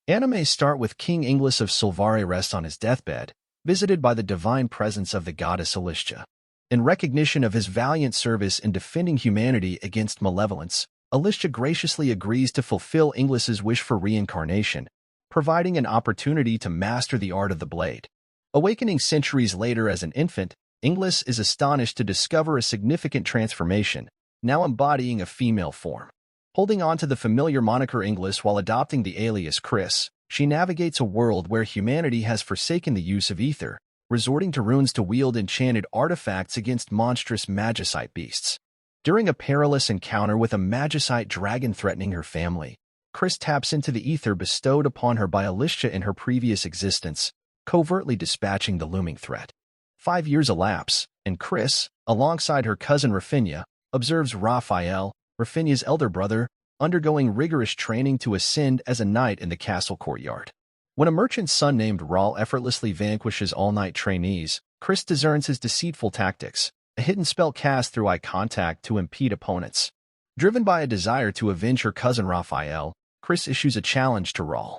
Anime start with King Inglis of Silvare rests on his deathbed, visited by the divine presence of the goddess Alicia. In recognition of his valiant service in defending humanity against malevolence, Alicia graciously agrees to fulfill Inglis's wish for reincarnation, providing an opportunity to master the art of the blade. Awakening centuries later as an infant, Inglis is astonished to discover a significant transformation, now embodying a female form. Holding on to the familiar moniker Inglis while adopting the alias Chris, she navigates a world where humanity has forsaken the use of ether, resorting to runes to wield enchanted artifacts against monstrous magicite beasts. During a perilous encounter with a magicite dragon threatening her family, Chris taps into the ether bestowed upon her by Alicia in her previous existence, covertly dispatching the looming threat. 5 years elapse, and Chris, alongside her cousin Rafinha, observes Raphael, Rafinha's elder brother, undergoing rigorous training to ascend as a knight in the castle courtyard. When a merchant's son named Raul effortlessly vanquishes all-knight trainees, Chris discerns his deceitful tactics, a hidden spell cast through eye contact to impede opponents. Driven by a desire to avenge her cousin Raphael, Chris issues a challenge to Raul.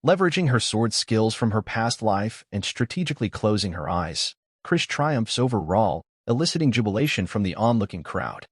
Leveraging her sword skills from her past life and strategically closing her eyes, Chris triumphs over Raul, eliciting jubilation from the onlooking crowd.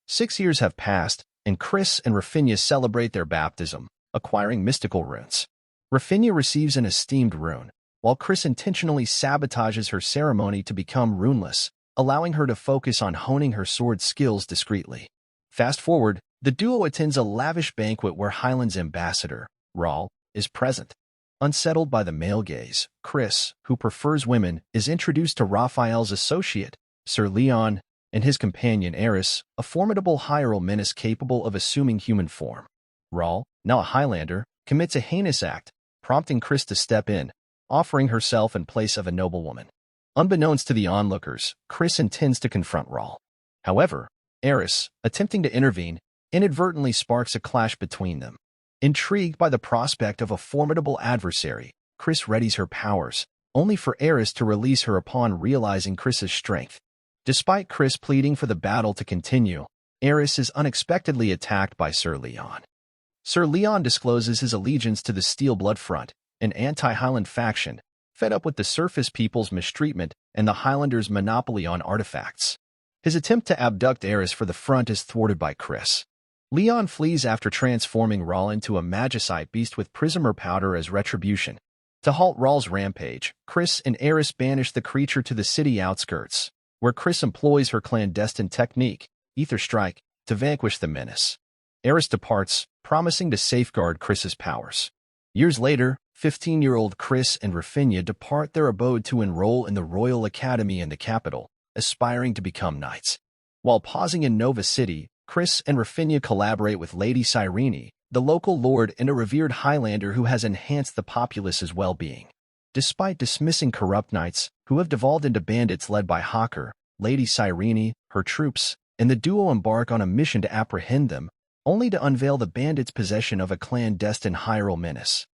6 years have passed, and Chris and Rafinha celebrate their baptism, acquiring mystical runes. Rafinha receives an esteemed rune, while Chris intentionally sabotages her ceremony to become runeless, allowing her to focus on honing her sword skills discreetly. Fast forward, the duo attends a lavish banquet where Highland's ambassador, Raul, is present. Unsettled by the male gaze, Chris, who prefers women, is introduced to Raphael's associate, Sir Leon, and his companion Eris, a formidable hieral menace capable of assuming human form. Raul, now a Highlander, commits a heinous act, prompting Chris to step in, offering herself in place of a noblewoman. Unbeknownst to the onlookers, Chris intends to confront Raul. However, Eris, attempting to intervene, inadvertently sparks a clash between them. Intrigued by the prospect of a formidable adversary, Chris readies her powers, only for Eris to release her upon realizing Chris's strength. Despite Chris pleading for the battle to continue, Eris is unexpectedly attacked by Sir Leon. Sir Leon discloses his allegiance to the Steel Blood Front, an anti-Highland faction, fed up with the surface people's mistreatment and the Highlanders' monopoly on artifacts. His attempt to abduct Eris for the front is thwarted by Chris. Leon flees after transforming Raul into a magicite beast with prismer powder as retribution. To halt Raul's rampage, Chris and Eris banish the creature to the city outskirts, where Chris employs her clandestine technique, Ether Strike, to vanquish the menace. Eris departs, promising to safeguard Chris's powers. Years later, 15-year-old Chris and Rafinha depart their abode to enroll in the Royal Academy in the capital, aspiring to become knights. While pausing in Nova City, Chris and Rafinha collaborate with Lady Cyrene, the local lord and a revered Highlander who has enhanced the populace's well-being. Despite dismissing corrupt knights, who have devolved into bandits led by Hawker, Lady Cyrene, her troops, and the duo embark on a mission to apprehend them, only to unveil the bandits' possession of a clandestine hieral menace.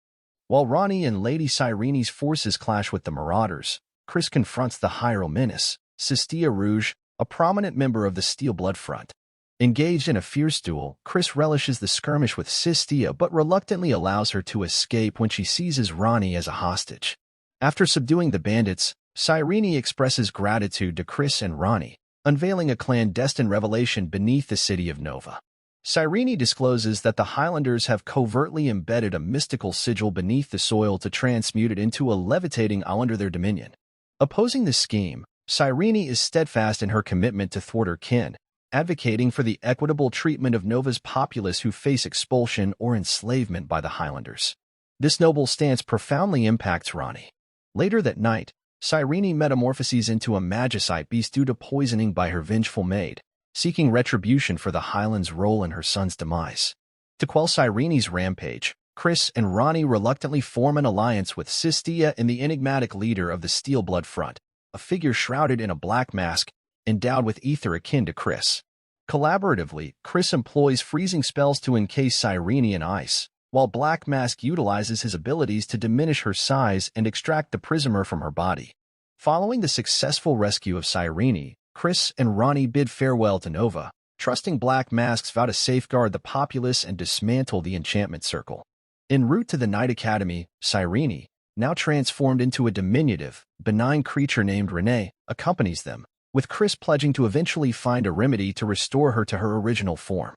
While Ronnie and Lady Cyrene's forces clash with the Marauders, Chris confronts the hieral menace, Sistia Rouge, a prominent member of the Steel Blood Front. Engaged in a fierce duel, Chris relishes the skirmish with Sistia but reluctantly allows her to escape when she seizes Ronnie as a hostage. After subduing the bandits, Cyrene expresses gratitude to Chris and Ronnie, unveiling a clandestine revelation beneath the city of Nova. Cyrene discloses that the Highlanders have covertly embedded a mystical sigil beneath the soil to transmute it into a levitating isle under their dominion. Opposing the scheme, Cyrene is steadfast in her commitment to thwart her kin, advocating for the equitable treatment of Nova's populace who face expulsion or enslavement by the Highlanders. This noble stance profoundly impacts Ronnie. Later that night, Cyrene metamorphoses into a magicite beast due to poisoning by her vengeful maid, seeking retribution for the Highlands' role in her son's demise. To quell Cyrene's rampage, Chris and Ronnie reluctantly form an alliance with Sistia and the enigmatic leader of the Steel Blood Front, a figure shrouded in a black mask, endowed with ether akin to Chris. Collaboratively, Chris employs freezing spells to encase Cyrene in ice, while Black Mask utilizes his abilities to diminish her size and extract the prismer from her body. Following the successful rescue of Cyrene, Chris and Ronnie bid farewell to Nova, trusting Black Mask's vow to safeguard the populace and dismantle the enchantment circle. En route to the Night Academy, Cyrene, now transformed into a diminutive, benign creature named Renee, accompanies them, with Chris pledging to eventually find a remedy to restore her to her original form.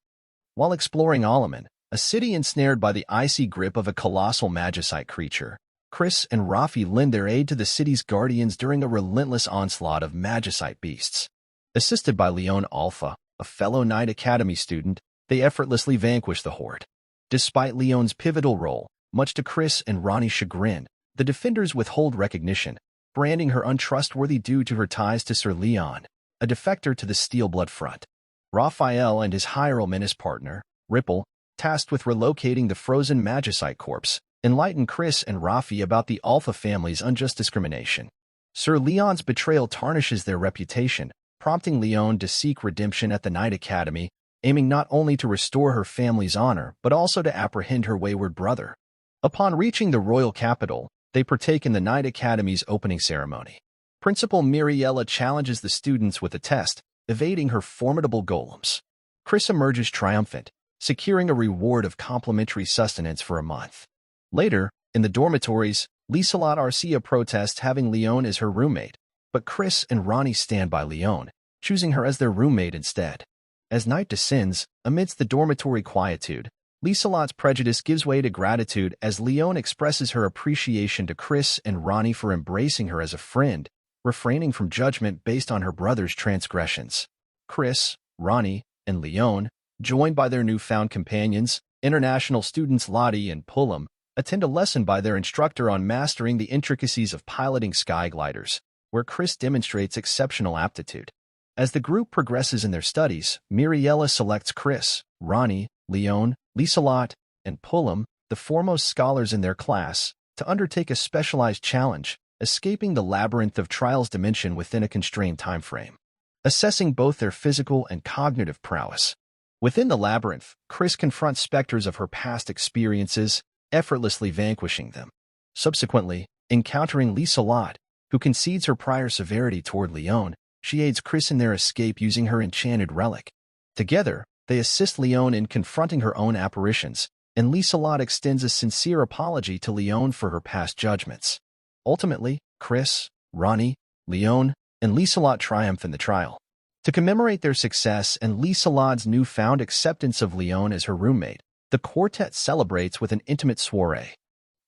While exploring Alaman, a city ensnared by the icy grip of a colossal magicite creature, Chris and Rafi lend their aid to the city's guardians during a relentless onslaught of magicite beasts. Assisted by Leon Alpha, a fellow Night Academy student, they effortlessly vanquish the horde. Despite Leon's pivotal role, much to Chris and Ronnie's chagrin, the defenders withhold recognition, branding her untrustworthy due to her ties to Sir Leon, a defector to the Steel Blood Front. Raphael and his hieromenous partner, Ripple, tasked with relocating the frozen magicite corpse, enlighten Chris and Rafi about the Alpha family's unjust discrimination. Sir Leon's betrayal tarnishes their reputation, prompting Leon to seek redemption at the Night Academy, aiming not only to restore her family's honor but also to apprehend her wayward brother. Upon reaching the royal capital, they partake in the Night Academy's opening ceremony. Principal Miriella challenges the students with a test, evading her formidable golems. Chris emerges triumphant, securing a reward of complimentary sustenance for a month. Later, in the dormitories, Liselot Arcia protests having Leon as her roommate, but Chris and Ronnie stand by Leon, choosing her as their roommate instead. As night descends, amidst the dormitory quietude, Liselot's prejudice gives way to gratitude as Leon expresses her appreciation to Chris and Ronnie for embracing her as a friend, refraining from judgment based on her brother's transgressions. Chris, Ronnie, and Leon, joined by their newfound companions, international students Lottie and Pullum, attend a lesson by their instructor on mastering the intricacies of piloting sky gliders, where Chris demonstrates exceptional aptitude. As the group progresses in their studies, Miriella selects Chris, Ronnie, Leon, Liselot, and Pullum, the foremost scholars in their class, to undertake a specialized challenge, escaping the labyrinth of trials dimension within a constrained time frame. Assessing both their physical and cognitive prowess. Within the labyrinth, Chris confronts specters of her past experiences, effortlessly vanquishing them. Subsequently, encountering Liselot, who concedes her prior severity toward Leon, she aids Chris in their escape using her enchanted relic. Together, they assist Leon in confronting her own apparitions, and Liselot extends a sincere apology to Leon for her past judgments. Ultimately, Chris, Ronnie, Leon, and Liselot triumph in the trial. To commemorate their success and Liselot's newfound acceptance of Leon as her roommate, the quartet celebrates with an intimate soiree.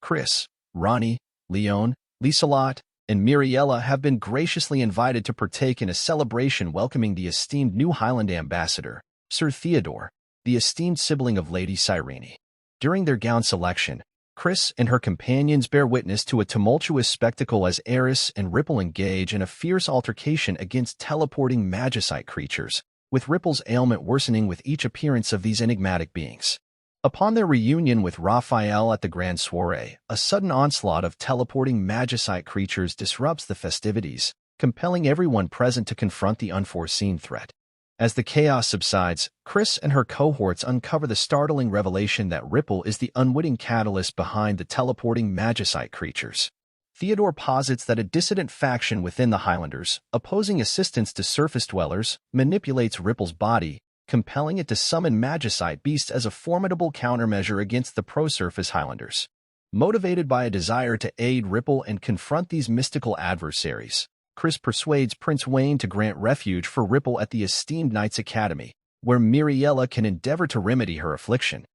Chris, Ronnie, Leon, Liselot, and Miriella have been graciously invited to partake in a celebration welcoming the esteemed new Highland ambassador, Sir Theodore, the esteemed sibling of Lady Cyrene. During their gown selection, Chris and her companions bear witness to a tumultuous spectacle as Eris and Ripple engage in a fierce altercation against teleporting magicite creatures, with Ripple's ailment worsening with each appearance of these enigmatic beings. Upon their reunion with Raphael at the grand soiree, a sudden onslaught of teleporting magicite creatures disrupts the festivities, compelling everyone present to confront the unforeseen threat. As the chaos subsides, Chris and her cohorts uncover the startling revelation that Ripple is the unwitting catalyst behind the teleporting magicite creatures. Theodore posits that a dissident faction within the Highlanders, opposing assistance to surface dwellers, manipulates Ripple's body, compelling it to summon magicite beasts as a formidable countermeasure against the pro-surface Highlanders. Motivated by a desire to aid Ripple and confront these mystical adversaries, Chris persuades Prince Wayne to grant refuge for Ripple at the esteemed Knights Academy, where Miriella can endeavor to remedy her affliction.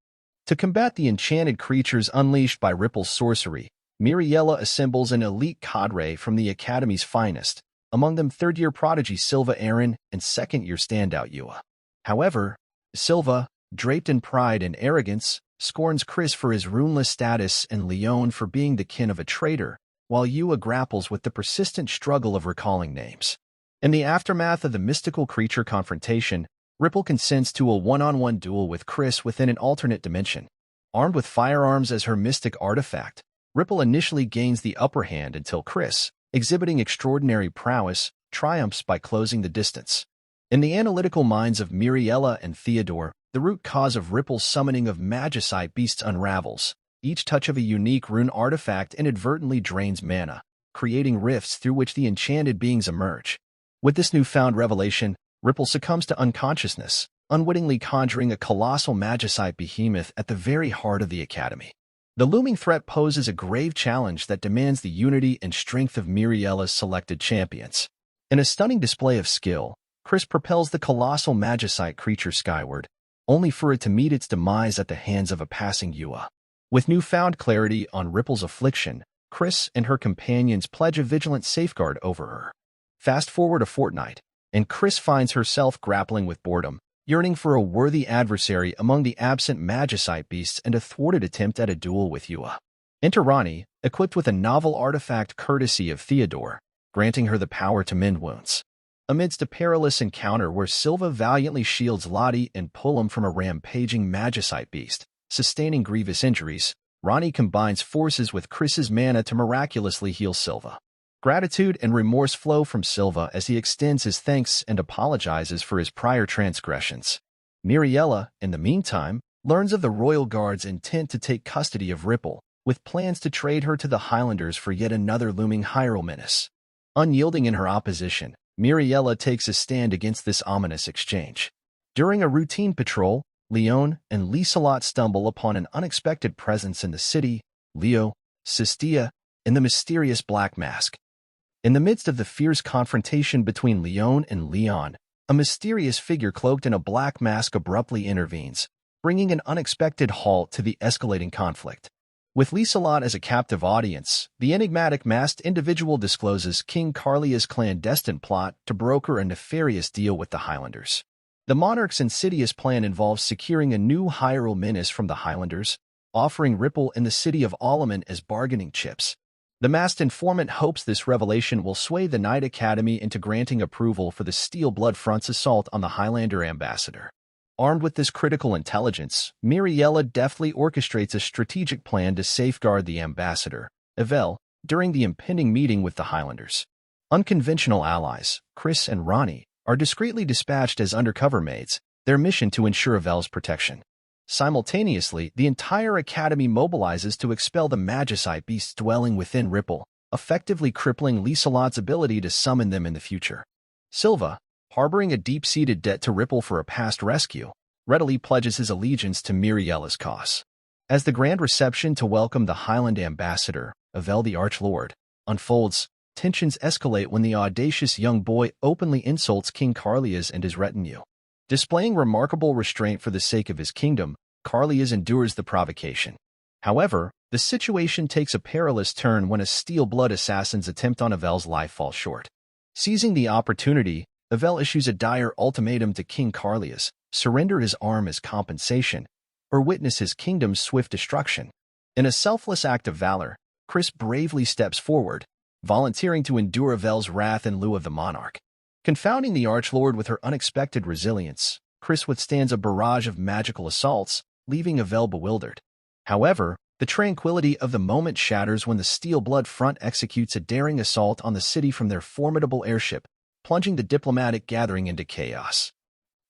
To combat the enchanted creatures unleashed by Ripple's sorcery, Miriella assembles an elite cadre from the Academy's finest, among them third-year prodigy Silva Aaron and second-year standout Yua. However, Silva, draped in pride and arrogance, scorns Chris for his runeless status and Leon for being the kin of a traitor, while Yua grapples with the persistent struggle of recalling names. In the aftermath of the mystical creature confrontation, Ripple consents to a one-on-one duel with Chris within an alternate dimension. Armed with firearms as her mystic artifact, Ripple initially gains the upper hand until Chris, exhibiting extraordinary prowess, triumphs by closing the distance. In the analytical minds of Miriella and Theodore, the root cause of Ripple's summoning of magicite beasts unravels. Each touch of a unique rune artifact inadvertently drains mana, creating rifts through which the enchanted beings emerge. With this newfound revelation, Ripple succumbs to unconsciousness, unwittingly conjuring a colossal magicite behemoth at the very heart of the Academy. The looming threat poses a grave challenge that demands the unity and strength of Miriella's selected champions. In a stunning display of skill, Chris propels the colossal magicite creature skyward, only for it to meet its demise at the hands of a passing Yua. With newfound clarity on Ripple's affliction, Chris and her companions pledge a vigilant safeguard over her. Fast forward a fortnight, and Chris finds herself grappling with boredom, yearning for a worthy adversary among the absent magicite beasts and a thwarted attempt at a duel with Yua. Enter Ronnie, equipped with a novel artifact courtesy of Theodore, granting her the power to mend wounds. Amidst a perilous encounter where Silva valiantly shields Lottie and Pullum from a rampaging magicite beast, sustaining grievous injuries, Ronnie combines forces with Chris's mana to miraculously heal Silva. Gratitude and remorse flow from Silva as he extends his thanks and apologizes for his prior transgressions. Miriella, in the meantime, learns of the Royal Guard's intent to take custody of Ripple, with plans to trade her to the Highlanders for yet another looming Hyrule menace. Unyielding in her opposition, Miriella takes a stand against this ominous exchange. During a routine patrol, Leon and Lieselot stumble upon an unexpected presence in the city, Leo, Sistia, and the mysterious Black Mask. In the midst of the fierce confrontation between Leon and Leon, a mysterious figure cloaked in a black mask abruptly intervenes, bringing an unexpected halt to the escalating conflict. With Lieselot as a captive audience, the enigmatic masked individual discloses King Carlia's clandestine plot to broker a nefarious deal with the Highlanders. The monarch's insidious plan involves securing a new Hyrule menace from the Highlanders, offering Ripple and the city of Alaman as bargaining chips. The masked informant hopes this revelation will sway the Knight Academy into granting approval for the Steel Blood Front's assault on the Highlander ambassador. Armed with this critical intelligence, Miriella deftly orchestrates a strategic plan to safeguard the ambassador, Evel, during the impending meeting with the Highlanders. Unconventional allies, Chris and Ronnie, are discreetly dispatched as undercover maids, their mission to ensure Evel's protection. Simultaneously, the entire academy mobilizes to expel the magicite beasts dwelling within Ripple, effectively crippling Lieselot's ability to summon them in the future. Silva, harboring a deep-seated debt to Ripple for a past rescue, readily pledges his allegiance to Miriella's cause. As the grand reception to welcome the Highland ambassador, Evel the Archlord, unfolds, tensions escalate when the audacious young boy openly insults King Carlias and his retinue. Displaying remarkable restraint for the sake of his kingdom, Carlias endures the provocation. However, the situation takes a perilous turn when a steel-blood assassin's attempt on Evel's life falls short. Seizing the opportunity, Evel issues a dire ultimatum to King Carlias: surrender his arm as compensation, or witness his kingdom's swift destruction. In a selfless act of valor, Chris bravely steps forward, volunteering to endure Evel's wrath in lieu of the monarch. Confounding the Archlord with her unexpected resilience, Chris withstands a barrage of magical assaults, leaving Evel bewildered. However, the tranquility of the moment shatters when the Steel Blood Front executes a daring assault on the city from their formidable airship, plunging the diplomatic gathering into chaos.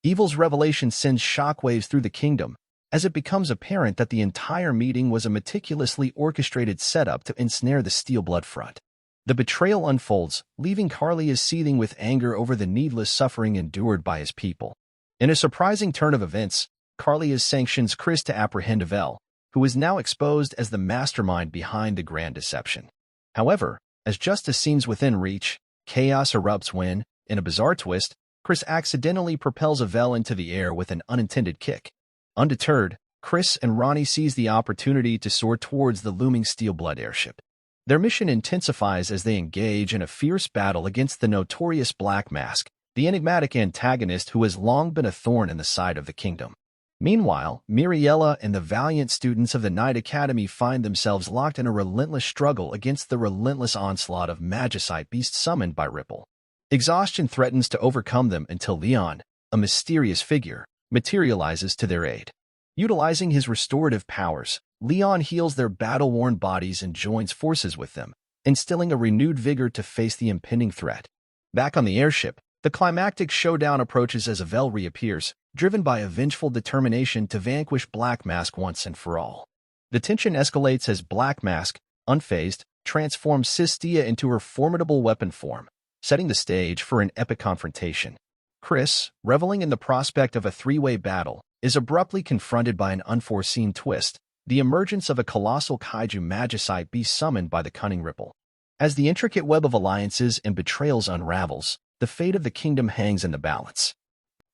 Evil's revelation sends shockwaves through the kingdom, as it becomes apparent that the entire meeting was a meticulously orchestrated setup to ensnare the Steel Blood Front. The betrayal unfolds, leaving Carlias seething with anger over the needless suffering endured by his people. In a surprising turn of events, Carlias sanctions Chris to apprehend Evel, who is now exposed as the mastermind behind the grand deception. However, as justice seems within reach, chaos erupts when, in a bizarre twist, Chris accidentally propels Evel into the air with an unintended kick. Undeterred, Chris and Ronnie seize the opportunity to soar towards the looming Steel Blood airship. Their mission intensifies as they engage in a fierce battle against the notorious Black Mask, the enigmatic antagonist who has long been a thorn in the side of the kingdom. Meanwhile, Miriella and the valiant students of the Knight Academy find themselves locked in a relentless struggle against the relentless onslaught of magicite beasts summoned by Ripple. Exhaustion threatens to overcome them until Leon, a mysterious figure, materializes to their aid. Utilizing his restorative powers, Leon heals their battle-worn bodies and joins forces with them, instilling a renewed vigor to face the impending threat. Back on the airship, the climactic showdown approaches as Evel reappears, driven by a vengeful determination to vanquish Black Mask once and for all. The tension escalates as Black Mask, unfazed, transforms Sistia into her formidable weapon form, setting the stage for an epic confrontation. Chris, reveling in the prospect of a three-way battle, is abruptly confronted by an unforeseen twist, the emergence of a colossal kaiju magicite be summoned by the cunning Ripple. As the intricate web of alliances and betrayals unravels, the fate of the kingdom hangs in the balance.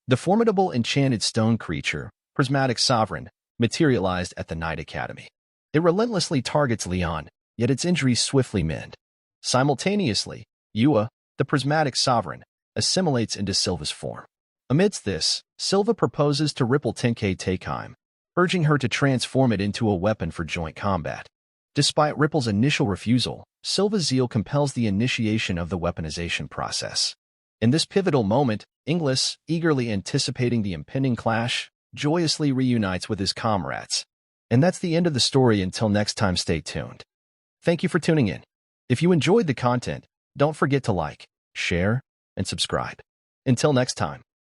The formidable enchanted stone creature, Prismatic Sovereign, materialized at the Night Academy. It relentlessly targets Leon, yet its injuries swiftly mend. Simultaneously, Yua, the Prismatic Sovereign, assimilates into Silva's form. Amidst this, Silva proposes to Ripple Tenkei Takeheim, urging her to transform it into a weapon for joint combat. Despite Ripple's initial refusal, Silva's zeal compels the initiation of the weaponization process. In this pivotal moment, Inglis, eagerly anticipating the impending clash, joyously reunites with his comrades. And that's the end of the story. Until next time, stay tuned. Thank you for tuning in. If you enjoyed the content, don't forget to like, share, and subscribe. Until next time.